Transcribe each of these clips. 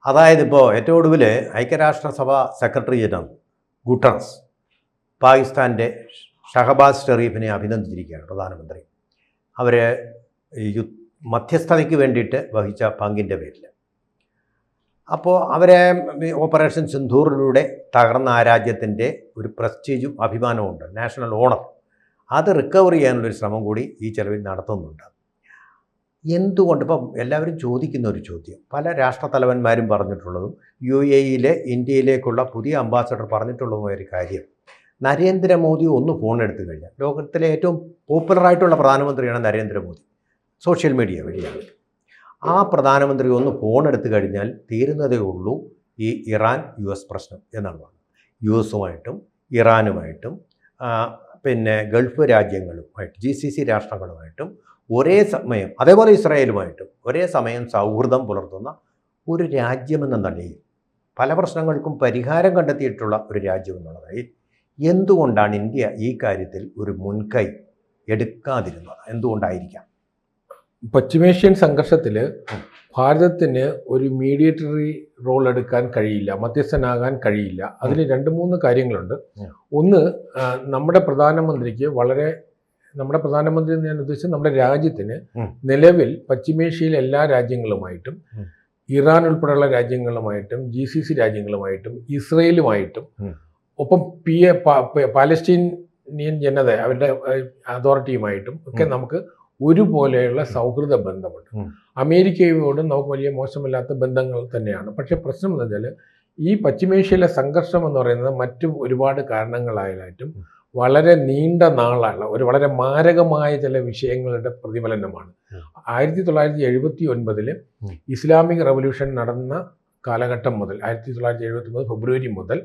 അതായത് ഇപ്പോൾ ഏറ്റവും ഒടുവിൽ ഐക്യരാഷ്ട്രസഭ സെക്രട്ടറി ജനറൽ ഗുട്ടറസ് പാകിസ്ഥാൻ്റെ ഷഹബാസ് ഷെറീഫിനെ അഭിനന്ദിച്ചിരിക്കുകയാണ് പ്രധാനമന്ത്രി. അവർ മധ്യസ്ഥതയ്ക്ക് വേണ്ടിയിട്ട് വഹിച്ച പങ്കിൻ്റെ പേരിൽ. അപ്പോൾ അവരെ ഓപ്പറേഷൻ സിന്ധൂറിലൂടെ തകർന്ന ആ രാജ്യത്തിൻ്റെ ഒരു പ്രസ്റ്റീജും അഭിമാനവും ഉണ്ട്, നാഷണൽ ഓണർ. അത് റിക്കവർ ചെയ്യാനുള്ളൊരു ശ്രമം കൂടി ഈ ചെലവിൽ നടത്തുന്നുണ്ട്. എന്തുകൊണ്ട് ഇപ്പം എല്ലാവരും ചോദിക്കുന്ന ഒരു ചോദ്യം, പല രാഷ്ട്രത്തലവന്മാരും പറഞ്ഞിട്ടുള്ളതും UAE ഇന്ത്യയിലേക്കുള്ള പുതിയ അംബാസഡർ പറഞ്ഞിട്ടുള്ളതുമായ ഒരു കാര്യം, നരേന്ദ്രമോദി ഒന്ന് ഫോൺ എടുത്തു കഴിഞ്ഞാൽ, ലോകത്തിലെ ഏറ്റവും പോപ്പുലറായിട്ടുള്ള പ്രധാനമന്ത്രിയാണ് നരേന്ദ്രമോദി, സോഷ്യൽ മീഡിയ വഴിയാണ്. ആ പ്രധാനമന്ത്രി ഒന്ന് ഫോൺ എടുത്തു കഴിഞ്ഞാൽ തീരുന്നതേ ഉള്ളൂ ഈ ഇറാൻ US പ്രശ്നം എന്നാണ് പറഞ്ഞത്. US-ഉമായിട്ടും ഇറാനുമായിട്ടും പിന്നെ ഗൾഫ് രാജ്യങ്ങളുമായിട്ട് GCC രാഷ്ട്രങ്ങളുമായിട്ടും ഒരേ സമയം, അതേപോലെ ഇസ്രായേലുമായിട്ടും ഒരേ സമയം സൗഹൃദം പുലർത്തുന്ന ഒരു രാജ്യമെന്ന നിലയിൽ പല പ്രശ്നങ്ങൾക്കും പരിഹാരം കണ്ടെത്തിയിട്ടുള്ള ഒരു രാജ്യമെന്നുള്ളതായി എന്തുകൊണ്ടാണ് ഇന്ത്യ ഈ കാര്യത്തിൽ ഒരു മുൻകൈ എടുക്കാതിരുന്നത്? എന്തുകൊണ്ടായിരിക്കാം? പശ്ചിമേഷ്യൻ സംഘർഷത്തിൽ ഭാരതത്തിന് ഒരു മീഡിയേറ്ററി റോൾ എടുക്കാൻ കഴിയില്ല, മധ്യസ്ഥനാകാൻ കഴിയില്ല. അതിൽ 2-3 കാര്യങ്ങളുണ്ട്. ഒന്ന്, നമ്മുടെ പ്രധാനമന്ത്രി എന്ന് ഞാൻ ഉദ്ദേശിച്ചത് നമ്മുടെ രാജ്യത്തിന് നിലവിൽ പശ്ചിമേഷ്യയിലെ എല്ലാ രാജ്യങ്ങളുമായിട്ടും, ഇറാൻ ഉൾപ്പെടെയുള്ള രാജ്യങ്ങളുമായിട്ടും, GCC രാജ്യങ്ങളുമായിട്ടും, ഇസ്രയേലുമായിട്ടും, ഒപ്പം പാലസ്തീനിയൻ ജനത അവരുടെ അതോറിറ്റിയുമായിട്ടും ഒക്കെ നമുക്ക് ഒരുപോലെയുള്ള സൗഹൃദ ബന്ധമുണ്ട്. അമേരിക്കയോടും നമുക്ക് വലിയ മോശമില്ലാത്ത ബന്ധങ്ങൾ തന്നെയാണ്. പക്ഷേ പ്രശ്നം എന്ന് വെച്ചാൽ ഈ പശ്ചിമേഷ്യയിലെ സംഘർഷം എന്ന് പറയുന്നത് മറ്റു ഒരുപാട് കാരണങ്ങളായാലും വളരെ നീണ്ട നാളാണ്, ഒരു വളരെ മാരകമായ ചില വിഷയങ്ങളുടെ പ്രതിഫലനമാണ്. 1979 ഇസ്ലാമിക് റവല്യൂഷൻ നടന്ന കാലഘട്ടം മുതൽ 1979 ഫെബ്രുവരി മുതൽ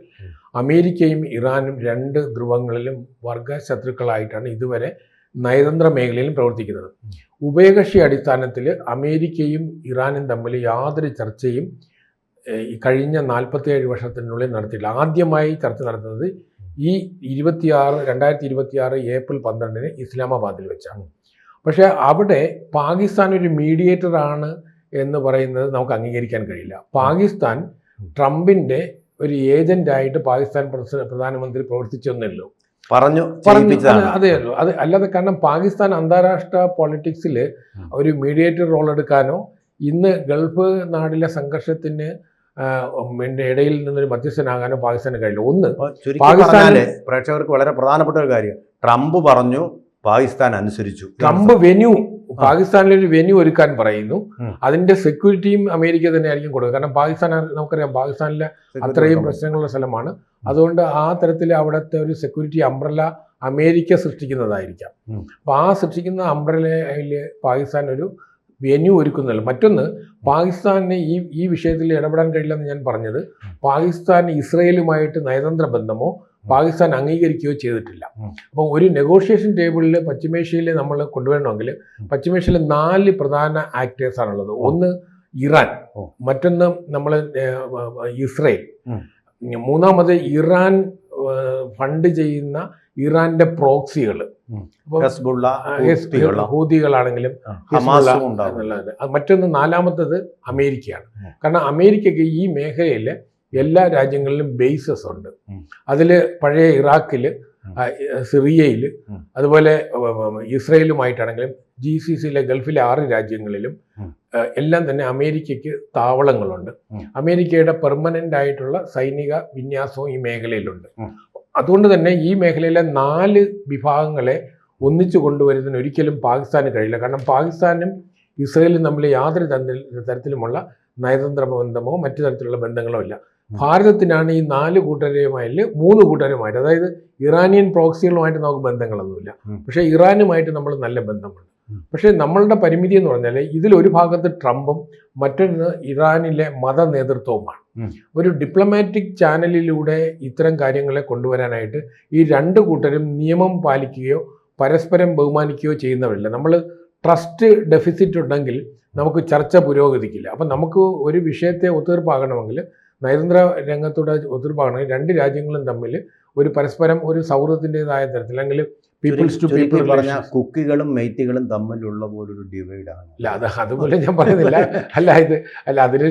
അമേരിക്കയും ഇറാനും 2 ധ്രുവങ്ങളിലും വർഗശത്രുക്കളായിട്ടാണ് ഇതുവരെ നയതന്ത്ര മേഖലയിലും പ്രവർത്തിക്കുന്നത്. ഉഭയകക്ഷി അടിസ്ഥാനത്തിൽ അമേരിക്കയും ഇറാനും തമ്മിൽ യാതൊരു ചർച്ചയും കഴിഞ്ഞ 47 വർഷത്തിനുള്ളിൽ നടത്തിയില്ല. ആദ്യമായി ചർച്ച നടത്തുന്നത് ഈ 2026 ഏപ്രിൽ 12 ഇസ്ലാമാബാദിൽ വെച്ചാണ്. പക്ഷേ അവിടെ പാകിസ്ഥാൻ ഒരു മീഡിയേറ്റർ ആണ് എന്ന് പറയുന്നത് നമുക്ക് അംഗീകരിക്കാൻ കഴിയില്ല. പാകിസ്ഥാൻ ട്രംപിൻ്റെ ഒരു ഏജന്റായിട്ട് പാകിസ്ഥാൻ പ്രധാനമന്ത്രി പ്രവർത്തിച്ചൊന്നുമില്ലോ പറഞ്ഞു. അതെയല്ലോ, അത് അല്ലാതെ. കാരണം പാകിസ്ഥാൻ അന്താരാഷ്ട്ര പൊളിറ്റിക്സിൽ ഒരു മീഡിയേറ്റർ റോൾ എടുക്കാനോ ഇന്ന് ഗൾഫ് നാടിലെ സംഘർഷത്തിന് ഇടയിൽ നിന്നൊരു മധ്യസ്ഥനാകാനോ പാകിസ്ഥാന് കഴിയില്ല. ഒന്ന്, പാകിസ്ഥാനിലെ പ്രേക്ഷകർക്ക് വളരെ പ്രധാനപ്പെട്ട ഒരു കാര്യം, ട്രംപ് പറഞ്ഞു, പാകിസ്ഥാൻ അനുസരിച്ചു. ട്രംപ് പാകിസ്ഥാനിലൊരു വെന്യൂ ഒരുക്കാൻ പറയുന്നു. അതിന്റെ സെക്യൂരിറ്റിയും അമേരിക്ക തന്നെ ആയിരിക്കും കൊടുക്കുക. കാരണം പാകിസ്ഥാൻ, നമുക്കറിയാം, പാകിസ്ഥാനിലെ അത്രയും പ്രശ്നങ്ങളുള്ള സ്ഥലമാണ്. അതുകൊണ്ട് ആ തരത്തിൽ അവിടുത്തെ ഒരു സെക്യൂരിറ്റി അംബ്രല അമേരിക്ക സൃഷ്ടിക്കുന്നതായിരിക്കാം. അപ്പോൾ ആ സൃഷ്ടിക്കുന്ന അംബ്രലയിൽ പാകിസ്ഥാൻ ഒരു വെന്യൂ ഒരുക്കുന്നില്ല. മറ്റൊന്ന്, പാകിസ്ഥാനിന് ഈ വിഷയത്തിൽ ഇടപെടാൻ കഴിയില്ലെന്ന് ഞാൻ പറഞ്ഞത്, പാകിസ്ഥാൻ ഇസ്രയേലുമായിട്ട് നയതന്ത്ര ബന്ധമോ പാകിസ്ഥാൻ അംഗീകരിക്കുകയോ ചെയ്തിട്ടില്ല. അപ്പോൾ ഒരു നെഗോഷിയേഷൻ ടേബിളിൽ പശ്ചിമേഷ്യയിൽ നമ്മൾ കൊണ്ടുവരണമെങ്കിൽ പശ്ചിമേഷ്യയിൽ 4 പ്രധാന ആക്ടേഴ്സാണുള്ളത്. ഒന്ന് ഇറാൻ, മറ്റൊന്ന് ഇസ്രയേൽ, മൂന്നാമത് ഇറാൻ ഫണ്ട് ചെയ്യുന്ന ഇറാന്റെ പ്രോക്സികൾ, ഹൂതികളാണെങ്കിലും, മറ്റൊന്ന് 4-മത്തത് അമേരിക്കയാണ്. കാരണം അമേരിക്കയ്ക്ക് ഈ മേഖലയിലെ എല്ലാ രാജ്യങ്ങളിലും ബേസസ് ഉണ്ട്. അതിൽ പഴയ ഇറാഖിൽ, സിറിയയിൽ, അതുപോലെ ഇസ്രയേലുമായിട്ടാണെങ്കിലും GCCയിലെ ഗൾഫിലെ 6 രാജ്യങ്ങളിലും എല്ലാം തന്നെ അമേരിക്കയ്ക്ക് താവളങ്ങളുണ്ട്. അമേരിക്കയുടെ പെർമനന്റ് ആയിട്ടുള്ള സൈനിക വിന്യാസവും ഈ മേഖലയിലുണ്ട്. അതുകൊണ്ട് തന്നെ ഈ മേഖലയിലെ 4 വിഭാഗങ്ങളെ ഒന്നിച്ചു കൊണ്ടുവരുന്നതിന് ഒരിക്കലും പാകിസ്ഥാന് കഴിയില്ല. കാരണം പാകിസ്ഥാനും ഇസ്രയേലും തമ്മിൽ യാതൊരു തരത്തിലുമുള്ള നയതന്ത്ര ബന്ധമോ മറ്റു തരത്തിലുള്ള ബന്ധങ്ങളോ ഇല്ല. ഭാരതത്തിനാണ് ഈ 4 കൂട്ടരുമായിട്ട് 3 കൂട്ടരുമായിട്ട്, അതായത് ഇറാനിയൻ പ്രോക്സികളുമായിട്ട് നമുക്ക് ബന്ധങ്ങളൊന്നുമില്ല. പക്ഷേ ഇറാനുമായിട്ട് നമ്മൾ നല്ല ബന്ധമുണ്ട്. പക്ഷേ നമ്മളുടെ പരിമിതി എന്ന് പറഞ്ഞാൽ ഇതിലൊരു ഭാഗത്ത് ട്രംപും മറ്റൊന്ന് ഇറാനിലെ മത നേതൃത്വവുമാണ്. ഒരു ഡിപ്ലോമാറ്റിക് ചാനലിലൂടെ ഇത്തരം കാര്യങ്ങളെ കൊണ്ടുവരാനായിട്ട് ഈ 2 കൂട്ടരും നിയമം പാലിക്കുകയോ പരസ്പരം ബഹുമാനിക്കുകയോ ചെയ്യുന്നവരില്ല. നമ്മൾ ട്രസ്റ്റ് ഡെഫിസിറ്റ് ഉണ്ടെങ്കിൽ നമുക്ക് ചർച്ച പുരോഗതിക്കില്ല. അപ്പം നമുക്ക് ഒരു വിഷയത്തെ ഒത്തുതീർപ്പാകണമെങ്കിൽ നയതന്ത്ര രംഗത്തൂടെ ഒത്തുതീർപ്പാകണമെങ്കിൽ രണ്ട് രാജ്യങ്ങളും തമ്മിൽ ഒരു പരസ്പരം ഒരു സൗഹൃദത്തിൻ്റെതായ തരത്തിൽ അല്ലെങ്കിൽ പീപ്പിൾസ് ടു പീപ്പിൾ പറഞ്ഞ കുക്കികളും മെയ്റ്റികളും തമ്മിലുള്ള പോലൊരു ഡിവൈഡാണ്. അല്ല അതുപോലെ ഞാൻ പറയുന്നില്ല. അതിന്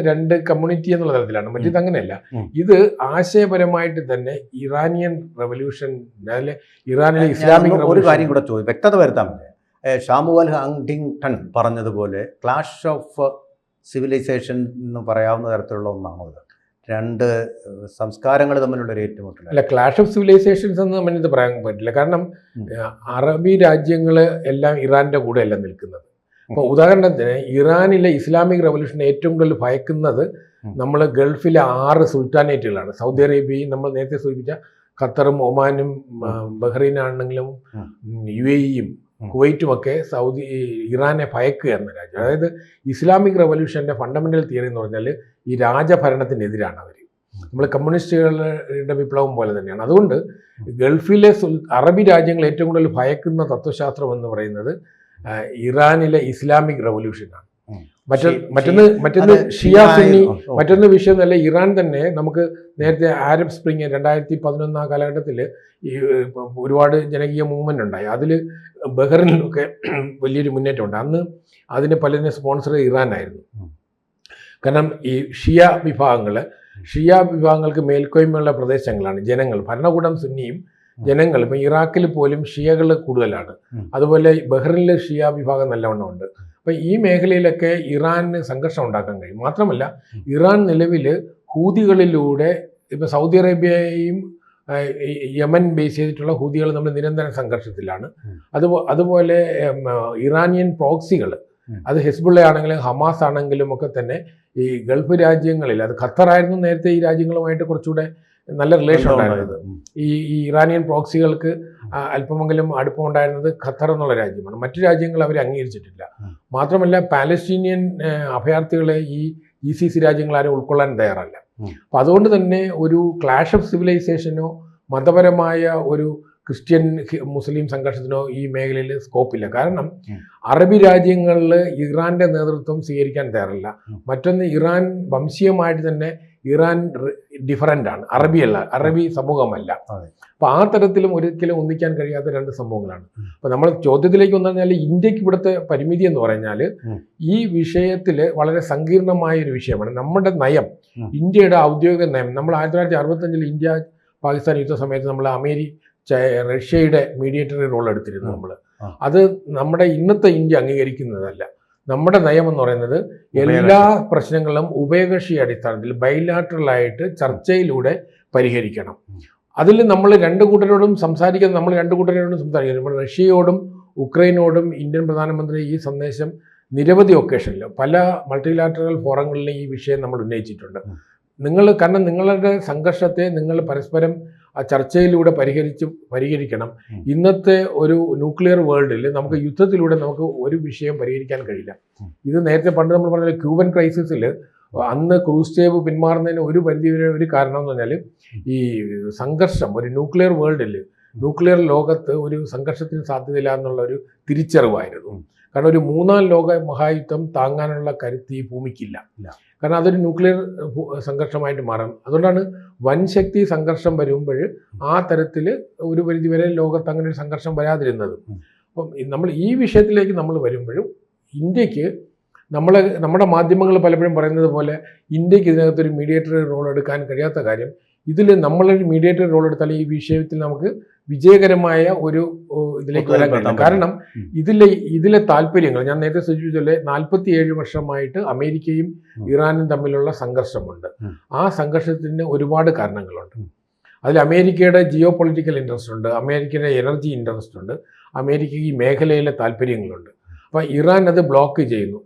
രണ്ട് കമ്മ്യൂണിറ്റി എന്നുള്ള തരത്തിലാണ്. മറ്റേത് അങ്ങനെയല്ല. ഇത് ആശയപരമായിട്ട് തന്നെ ഇറാനിയൻ റവല്യൂഷൻ, അല്ലെ ഇറാനിലെ ഇസ്ലാമിക് ഒരു കാര്യം കൂടെ വ്യക്തത വരുത്താൻ പറ്റേ. ഷാമുവൽ ഹണ്ടിങ്ടൺ പറഞ്ഞതുപോലെ ക്ലാഷ് ഓഫ് സിവിലൈസേഷൻ എന്ന് പറയാവുന്ന തരത്തിലുള്ള ഒന്നാണോ ഇത്? രണ്ട് സംസ്കാരങ്ങൾ തമ്മിലുള്ള ഒരു ഏറ്റുമുട്ടൽ അല്ല. ക്ലാഷ് ഓഫ് സിവിലൈസേഷൻസ് എന്ന് നമ്മൾ ഇത് പറയാൻ പറ്റില്ല. കാരണം അറബി രാജ്യങ്ങൾ എല്ലാം ഇറാന്റെ കൂടെ അല്ല നിൽക്കുന്നത്. അപ്പോൾ ഉദാഹരണത്തിന് ഇറാനിലെ ഇസ്ലാമിക് റവല്യൂഷൻ ഏറ്റവും കൂടുതൽ ഭയക്കുന്നത് നമ്മൾ ഗൾഫിലെ 6 സുൽത്താനേറ്റുകളാണ്. സൗദി അറേബ്യയും നമ്മൾ നേരത്തെ സൂചിപ്പിച്ച ഖത്തറും ഒമാനും ബഹ്റൈനാണെങ്കിലും UAEയും കുവൈറ്റും ഒക്കെ ഇറാനെ ഭയക്കുക എന്ന രാജ്യം. അതായത് ഇസ്ലാമിക് റവല്യൂഷൻ്റെ ഫണ്ടമെൻ്റൽ തിയറി എന്ന് പറഞ്ഞാൽ ഈ രാജഭരണത്തിനെതിരാണ് അവർ. നമ്മൾ കമ്മ്യൂണിസ്റ്റുകളുടെ വിപ്ലവം പോലെ തന്നെയാണ്. അതുകൊണ്ട് ഗൾഫിലെ അറബി രാജ്യങ്ങൾ ഏറ്റവും കൂടുതൽ ഭയക്കുന്ന തത്വശാസ്ത്രം എന്ന് പറയുന്നത് ഇറാനിലെ ഇസ്ലാമിക് റവല്യൂഷനാണ്. മറ്റൊന്ന് ഷിയ സുന്നി, മറ്റൊന്ന് വിഷയം നല്ല ഇറാൻ തന്നെ. നമുക്ക് നേരത്തെ ആരബ് സ്പ്രിങ് 2011 ആ കാലഘട്ടത്തിൽ ഈ ഒരുപാട് ജനകീയ മൂവ്മെന്റ് ഉണ്ടായി. അതിൽ ബഹ്റിനിലൊക്കെ വലിയൊരു മുന്നേറ്റമുണ്ട്. അന്ന് അതിന് പലതിനെ സ്പോൺസർ ഇറാനായിരുന്നു. കാരണം ഈ ഷിയ വിഭാഗങ്ങൾക്ക് മേൽക്കോയ്മയുള്ള പ്രദേശങ്ങളാണ് ജനങ്ങൾ. ഭരണകൂടം സുന്നിയും ജനങ്ങൾ ഇപ്പം ഇറാഖിൽ പോലും ഷിയകൾ കൂടുതലാണ്. അതുപോലെ ബഹ്റിനിൽ ഷിയ വിഭാഗം നല്ലവണ്ണം ഉണ്ട്. അപ്പം ഈ മേഖലയിലൊക്കെ ഇറാന് സംഘർഷം ഉണ്ടാക്കാൻ കഴിയും. മാത്രമല്ല ഇറാൻ നിലവിൽ ഹൂതികളിലൂടെ ഇപ്പം സൗദി അറേബ്യയും യമൻ ബേസ് ചെയ്തിട്ടുള്ള ഹൂതികൾ നമ്മൾ നിരന്തര സംഘർഷത്തിലാണ്. അതുപോലെ ഇറാനിയൻ പ്രോക്സികൾ, അത് ഹിസ്ബുള്ള ആണെങ്കിലും ഹമാസ് ആണെങ്കിലും ഒക്കെ തന്നെ ഈ ഗൾഫ് രാജ്യങ്ങളിൽ, അത് ഖത്തറായിരുന്നു നേരത്തെ ഈ രാജ്യങ്ങളുമായിട്ട് കുറച്ചുകൂടെ നല്ല റിലേഷൻ ഉണ്ടായിരുന്നത്. ഈ ഇറാനിയൻ പ്രോക്സികൾക്ക് അല്പമെങ്കിലും അടുപ്പമുണ്ടായിരുന്നത് ഖത്തർ എന്നുള്ള രാജ്യമാണ്. മറ്റു രാജ്യങ്ങൾ അവരെ അംഗീകരിച്ചിട്ടില്ല. മാത്രമല്ല പാലസ്തീനിയൻ അഭയാർത്ഥികളെ ഈ GCC രാജ്യങ്ങൾ ആരും ഉൾക്കൊള്ളാൻ തയ്യാറല്ല. അപ്പം അതുകൊണ്ട് തന്നെ ഒരു ക്ലാഷ് ഓഫ് സിവിലൈസേഷനോ മതപരമായ ഒരു ക്രിസ്ത്യൻ മുസ്ലിം സംഘർഷത്തിനോ ഈ മേഖലയിൽ സ്കോപ്പില്ല. കാരണം അറബി രാജ്യങ്ങളിൽ ഇറാന്റെ നേതൃത്വം സ്വീകരിക്കാൻ തയ്യാറല്ല. മറ്റൊന്ന് ഇറാൻ വംശീയമായിട്ട് തന്നെ ഇറാൻ ഡിഫറൻ്റ് ആണ്, അറബി സമൂഹമല്ല. അപ്പോൾ ആ തരത്തിലും ഒരിക്കലും ഒന്നിക്കാൻ കഴിയാത്ത രണ്ട് സമൂഹങ്ങളാണ്. അപ്പോൾ നമ്മൾ ചോദ്യത്തിലേക്ക് വന്നു കഴിഞ്ഞാൽ ഇന്ത്യക്ക് ഇവിടുത്തെ പരിമിതി എന്ന് പറഞ്ഞാൽ ഈ വിഷയത്തിൽ വളരെ സങ്കീർണമായ ഒരു വിഷയമാണ്. നമ്മുടെ നയം, ഇന്ത്യയുടെ ഔദ്യോഗിക നയം, നമ്മൾ 1965 ഇന്ത്യ പാകിസ്ഥാൻ യുദ്ധ സമയത്ത് നമ്മൾ റഷ്യയുടെ മീഡിയേറ്ററി റോൾ എടുത്തിരുന്നു നമ്മൾ. അത് നമ്മുടെ ഇന്നത്തെ ഇന്ത്യ അംഗീകരിക്കുന്നതല്ല. നമ്മുടെ നയം എന്ന് പറയുന്നത് എല്ലാ പ്രശ്നങ്ങളും ഉഭയകക്ഷി അടിസ്ഥാനത്തിൽ ബൈലാറ്ററലായിട്ട് ചർച്ചയിലൂടെ പരിഹരിക്കണം. അതിൽ നമ്മൾ രണ്ട് കൂട്ടരോടും സംസാരിക്കുന്നത് റഷ്യയോടും ഉക്രൈനോടും ഇന്ത്യൻ പ്രധാനമന്ത്രി ഈ സന്ദേശം നിരവധി ഒക്കേഷനിൽ പല മൾട്ടിലാറ്ററൽ ഫോറങ്ങളിൽ ഈ വിഷയം നമ്മൾ ഉന്നയിച്ചിട്ടുണ്ട്. കാരണം നിങ്ങളുടെ സംഘർഷത്തെ നിങ്ങൾ പരസ്പരം ആ ചർച്ചയിലൂടെ പരിഹരിക്കണം. ഇന്നത്തെ ഒരു ന്യൂക്ലിയർ വേൾഡിൽ നമുക്ക് യുദ്ധത്തിലൂടെ നമുക്ക് ഒരു വിഷയം പരിഹരിക്കാൻ കഴിയില്ല. ഇത് നേരത്തെ പണ്ട് നമ്മൾ പറഞ്ഞ ക്യൂബൻ ക്രൈസിസിൽ അന്ന് ക്രൂസ്ചേവ് പിന്മാറുന്നതിന് ഒരു പരിധിവരെ ഒരു കാരണം എന്ന് പറഞ്ഞാൽ ഈ സംഘർഷം, ഒരു ന്യൂക്ലിയർ വേൾഡിൽ, ന്യൂക്ലിയർ ലോകത്ത് ഒരു സംഘർഷത്തിന് സാധ്യതയില്ല എന്നുള്ള ഒരു തിരിച്ചറിവായിരുന്നു. കാരണം ഒരു 3ാം ലോക മഹായുദ്ധം താങ്ങാനുള്ള കരുത്ത് ഈ ഭൂമിക്കില്ല. കാരണം അതൊരു ന്യൂക്ലിയർ സംഘർഷമായിട്ട് മാറും. അതുകൊണ്ടാണ് വൻശക്തി സംഘർഷം വരുമ്പോൾ ആ തരത്തിൽ ഒരു പരിധിവരെ ലോകത്ത് അങ്ങനെ ഒരു സംഘർഷം വരാതിരുന്നത്. അപ്പം നമ്മൾ ഈ വിഷയത്തിലേക്ക് നമ്മൾ വരുമ്പോഴും ഇന്ത്യക്ക് നമ്മുടെ മാധ്യമങ്ങൾ പലപ്പോഴും പറയുന്നത് പോലെ ഇന്ത്യക്ക് ഇതിനകത്തൊരു മീഡിയേറ്ററി റോൾ എടുക്കാൻ കഴിയാത്ത കാര്യം, ഇതിൽ നമ്മളൊരു മീഡിയേറ്ററി റോൾ എടുത്താൽ ഈ വിഷയത്തിൽ നമുക്ക് വിജയകരമായ ഒരു ഇതിലേക്ക് വരാൻ കഴിയും. കാരണം ഇതിലെ താല്പര്യങ്ങൾ ഞാൻ നേരത്തെ സൂചിപ്പിച്ചല്ലേ, 47 വർഷമായിട്ട് അമേരിക്കയും ഇറാനും തമ്മിലുള്ള സംഘർഷമുണ്ട്. ആ സംഘർഷത്തിന് ഒരുപാട് കാരണങ്ങളുണ്ട്. അതിൽ അമേരിക്കയുടെ ജിയോ പൊളിറ്റിക്കൽ ഇൻട്രസ്റ്റ് ഉണ്ട്, അമേരിക്കയുടെ എനർജി ഇൻട്രസ്റ്റ് ഉണ്ട്, അമേരിക്കയ്ക്ക് ഈ മേഖലയിലെ താല്പര്യങ്ങളുണ്ട്. അപ്പോൾ ഇറാൻ അത് ബ്ലോക്ക് ചെയ്യുന്നു.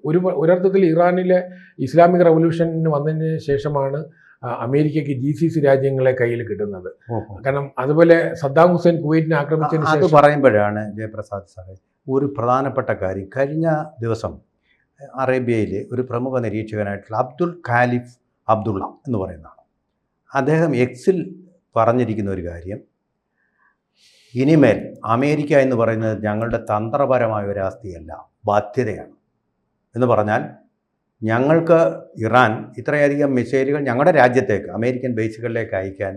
ഒരർത്ഥത്തിൽ ഇറാനിലെ ഇസ്ലാമിക് റവല്യൂഷന് വന്നതിന് ശേഷമാണ് അമേരിക്കയ്ക്ക് GCC രാജ്യങ്ങളെ കയ്യിൽ കിട്ടുന്നത്. കാരണം അതുപോലെ സദ്ദാം ഹുസൈൻ കുവൈറ്റിനെ ആക്രമിച്ചതിന് ശേഷം പറയുമ്പോഴാണ് ജയപ്രസാദ് സാറേ ഒരു പ്രധാനപ്പെട്ട കാര്യം, കഴിഞ്ഞ ദിവസം അറേബ്യയിൽ ഒരു പ്രമുഖ നിരീക്ഷകനായിട്ടുള്ള അബ്ദുൽ ഖാലിഫ് അബ്ദുള്ള എന്ന് പറയുന്നതാണ്, അദ്ദേഹം എക്സിൽ പറഞ്ഞിരിക്കുന്ന ഒരു കാര്യം, ഇനിമേൽ അമേരിക്ക എന്ന് പറയുന്നത് ഞങ്ങളുടെ തന്ത്രപരമായ ഒരു ആസ്തിയല്ല, ബാധ്യതയാണ്. എന്ന് പറഞ്ഞാൽ ഞങ്ങൾക്ക് ഇറാൻ ഇത്രയധികം മിസൈലുകൾ ഞങ്ങളുടെ രാജ്യത്തേക്ക് അമേരിക്കൻ ബേസുകളിലേക്ക് അയക്കാൻ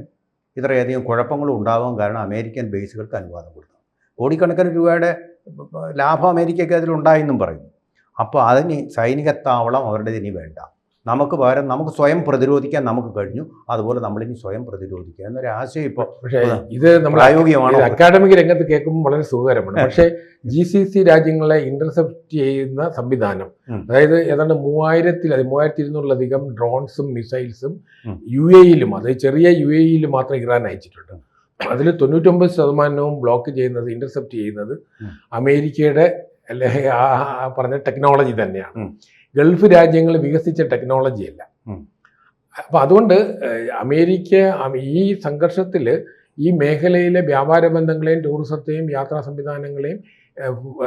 ഇത്രയധികം കുഴപ്പങ്ങളും ഉണ്ടാവാൻ കാരണം അമേരിക്കൻ ബേസുകൾക്ക് അനുവാദം കൊടുത്തു. കോടിക്കണക്കിന് രൂപയുടെ ലാഭം അമേരിക്കയ്ക്ക് അതിലുണ്ടായെന്നും പറയുന്നു. അപ്പോൾ അതിന് സൈനിക താവളം അവരുടെ ഇനി വേണ്ട, നമുക്ക് പകരം നമുക്ക് സ്വയം പ്രതിരോധിക്കാൻ നമുക്ക് കഴിഞ്ഞു, അതുപോലെ നമ്മളിനി സ്വയം പ്രതിരോധിക്കുക എന്നൊരു ആശയം ഇപ്പോൾ പക്ഷേ ഇത് നമ്മൾ പ്രായോഗികമാണ്. അക്കാഡമിക് രംഗത്ത് കേൾക്കുമ്പോൾ വളരെ സുഖകരമാണ്. പക്ഷേ GCC രാജ്യങ്ങളെ ഇന്റർസെപ്റ്റ് ചെയ്യുന്ന സംവിധാനം, അതായത് ഏതാണ്ട് 3200-ലധികം ഡ്രോൺസും മിസൈൽസും UAE-ലും, അത് ചെറിയ UAE-ലും മാത്രം ഇറാൻ അയച്ചിട്ടുണ്ട്. അതിൽ 99% ബ്ലോക്ക് ചെയ്യുന്നത്, ഇന്റർസെപ്റ്റ് ചെയ്യുന്നത് അമേരിക്കയുടെ അല്ലെ പറഞ്ഞ ടെക്നോളജി തന്നെയാണ്. ഗൾഫ് രാജ്യങ്ങൾ വികസിച്ച ടെക്നോളജി അല്ല. അപ്പം അതുകൊണ്ട് അമേരിക്ക ഈ സംഘർഷത്തിൽ ഈ മേഖലയിലെ വ്യാപാര ബന്ധങ്ങളെയും ടൂറിസത്തെയും യാത്രാ സംവിധാനങ്ങളെയും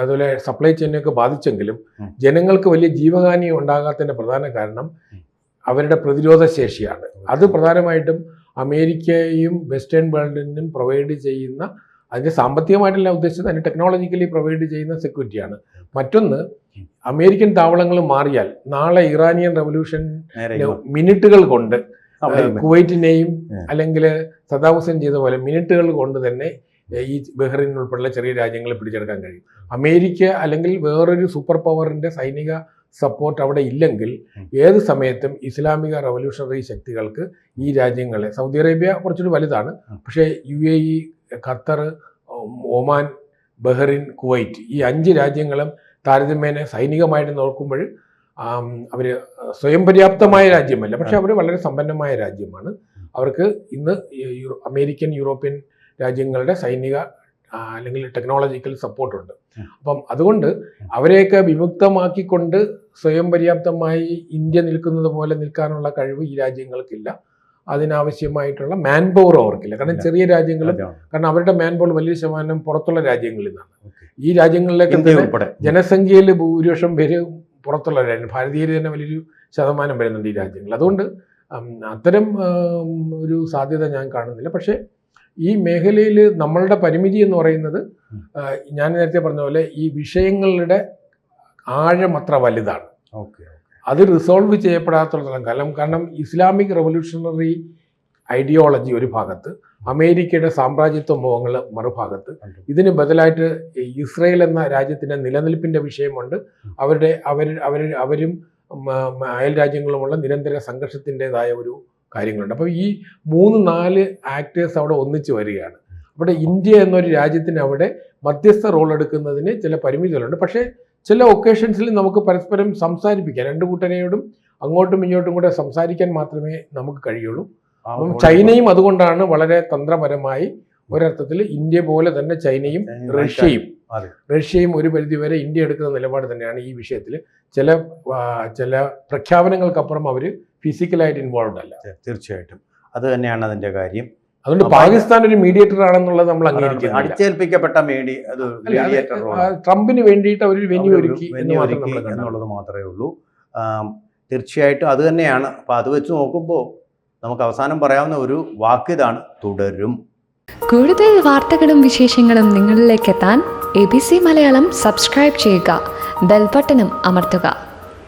അതുപോലെ സപ്ലൈ ചെയിനെയൊക്കെ ബാധിച്ചെങ്കിലും ജനങ്ങൾക്ക് വലിയ ജീവഹാനി ഉണ്ടാകാത്തതിൻ്റെ പ്രധാന കാരണം അവരുടെ പ്രതിരോധ ശേഷിയാണ്. അത് പ്രധാനമായിട്ടും അമേരിക്കയും വെസ്റ്റേൺ വേൾഡിനും പ്രൊവൈഡ് ചെയ്യുന്ന, അതിൻ്റെ സാമ്പത്തികമായിട്ടല്ല ഉദ്ദേശിച്ചത്, അതിന് ടെക്നോളജിക്കലി പ്രൊവൈഡ് ചെയ്യുന്ന സെക്യൂരിറ്റിയാണ്. മറ്റൊന്ന്, അമേരിക്കൻ താവളങ്ങൾ മാറിയാൽ നാളെ ഇറാനിയൻ റവല്യൂഷൻ മിനിറ്റുകൾ കൊണ്ട് കുവൈറ്റിനെയും അല്ലെങ്കിൽ സദ്ദാം ഹുസൈൻ ചെയ്ത പോലെ മിനിറ്റുകൾ കൊണ്ട് തന്നെ ഈ ബഹ്റൈൻ ഉൾപ്പെടെയുള്ള ചെറിയ രാജ്യങ്ങളെ പിടിച്ചെടുക്കാൻ കഴിയും. അമേരിക്ക അല്ലെങ്കിൽ വേറൊരു സൂപ്പർ പവറിൻ്റെ സൈനിക സപ്പോർട്ട് അവിടെ ഇല്ലെങ്കിൽ ഏത് സമയത്തും ഇസ്ലാമിക റവല്യൂഷണറി ശക്തികൾക്ക് ഈ രാജ്യങ്ങളെ, സൗദി അറേബ്യ കുറച്ചുകൂടി വലുതാണ്, പക്ഷേ UAE, Qatar, Oman, Bahrain, Kuwait ഈ 5 രാജ്യങ്ങളും താരതമ്യേന സൈനികമായിട്ട് നോക്കുമ്പോൾ അവർ സ്വയം പര്യാപ്തമായ രാജ്യമല്ല, പക്ഷെ അവർ വളരെ സമ്പന്നമായ രാജ്യമാണ്. അവർക്ക് ഇന്ന് അമേരിക്കൻ, യൂറോപ്യൻ രാജ്യങ്ങളുടെ സൈനിക അല്ലെങ്കിൽ ടെക്നോളജിക്കൽ സപ്പോർട്ടുണ്ട്. അപ്പം അതുകൊണ്ട് അവരെയൊക്കെ വിമുക്തമാക്കിക്കൊണ്ട് സ്വയം പര്യാപ്തമായി ഇന്ത്യ നിൽക്കുന്നത് പോലെ നിൽക്കാനുള്ള കഴിവ് ഈ രാജ്യങ്ങൾക്കില്ല. അതിനാവശ്യമായിട്ടുള്ള മാൻ പവർ അവർക്കില്ല. കാരണം ചെറിയ രാജ്യങ്ങളും, കാരണം അവരുടെ മാൻ പവർ വലിയ ശതമാനം പുറത്തുള്ള രാജ്യങ്ങളിൽ നിന്നാണ്. ഈ രാജ്യങ്ങളിലേക്ക് ജനസംഖ്യയിൽ ഭൂരിപക്ഷം പേര് പുറത്തുള്ള രാജ്യം, ഭാരതീയർ തന്നെ വലിയൊരു ശതമാനം വരുന്നുണ്ട് ഈ രാജ്യങ്ങൾ. അതുകൊണ്ട് അത്തരം ഒരു സാധ്യത ഞാൻ കാണുന്നില്ല. പക്ഷേ ഈ മേഖലയിൽ നമ്മളുടെ പരിമിതി എന്ന് പറയുന്നത്, ഞാൻ നേരത്തെ പറഞ്ഞ പോലെ ഈ വിഷയങ്ങളുടെ ആഴം അത്ര വലുതാണ്. അത് റിസോൾവ് ചെയ്യപ്പെടാത്തോളം കാലം, കാരണം ഇസ്ലാമിക് റവല്യൂഷണറി ഐഡിയോളജി ഒരു ഭാഗത്ത്, അമേരിക്കയുടെ സാമ്രാജ്യത്വ മോഹങ്ങൾ മറുഭാഗത്ത്, ഇതിന് ബദലായിട്ട് ഇസ്രയേൽ എന്ന രാജ്യത്തിൻ്റെ നിലനിൽപ്പിൻ്റെ വിഷയമുണ്ട്. അവരും അയൽ രാജ്യങ്ങളുമുള്ള നിരന്തര സംഘർഷത്തിൻ്റെതായ ഒരു കാര്യങ്ങളുണ്ട്. അപ്പോൾ ഈ 3-4 ആക്ടേഴ്സ് അവിടെ ഒന്നിച്ച് വരികയാണ്. അവിടെ ഇന്ത്യ എന്നൊരു രാജ്യത്തിന് അവിടെ മധ്യസ്ഥ റോൾ എടുക്കുന്നതിന് ചില പരിമിതികളുണ്ട്. പക്ഷേ ചില ഒക്കേഷൻസിൽ നമുക്ക് പരസ്പരം സംസാരിപ്പിക്കാം. 2 കൂട്ടരെയോടും അങ്ങോട്ടും ഇങ്ങോട്ടും കൂടെ സംസാരിക്കാൻ മാത്രമേ നമുക്ക് കഴിയുള്ളൂ. അപ്പം ചൈനയും അതുകൊണ്ടാണ് വളരെ തന്ത്രപരമായി ഒരർത്ഥത്തിൽ ഇന്ത്യ പോലെ തന്നെ ചൈനയും റഷ്യയും ഒരു പരിധിവരെ ഇന്ത്യ എടുക്കുന്ന നിലപാട് തന്നെയാണ് ഈ വിഷയത്തിൽ. ചില പ്രഖ്യാപനങ്ങൾക്കപ്പുറം അവർ ഫിസിക്കലായിട്ട് ഇൻവോൾവ് അല്ല. തീർച്ചയായിട്ടും അത് തന്നെയാണ് അതിൻ്റെ കാര്യം. അതുകൊണ്ട് പാകിസ്ഥാൻ ഒരു മീഡിയേറ്റർ ആണെന്നുള്ളത് നമ്മൾ അംഗീകരിക്കുന്നു. അടിച്ചേൽപ്പിക്കപ്പെട്ട ട്രംപിന് വേണ്ടിയിട്ട് അവർ വെന്യൂ ഒരുക്കി എന്നുള്ളത് മാത്രമേ ഉള്ളൂ. തീർച്ചയായിട്ടും അത് തന്നെയാണ്. അപ്പോൾ അത് വെച്ച് നോക്കുമ്പോൾ നമുക്ക് അവസാനം പറയാവുന്ന ഒരു വാക്കിതാണ്, തുടരും. കൂടുതൽ വാർത്തകളും വിശേഷങ്ങളും നിങ്ങളിലേക്ക് എത്താൻ ABC മലയാളം സബ്സ്ക്രൈബ് ചെയ്യുക, ബെൽ ബട്ടണും അമർത്തുക.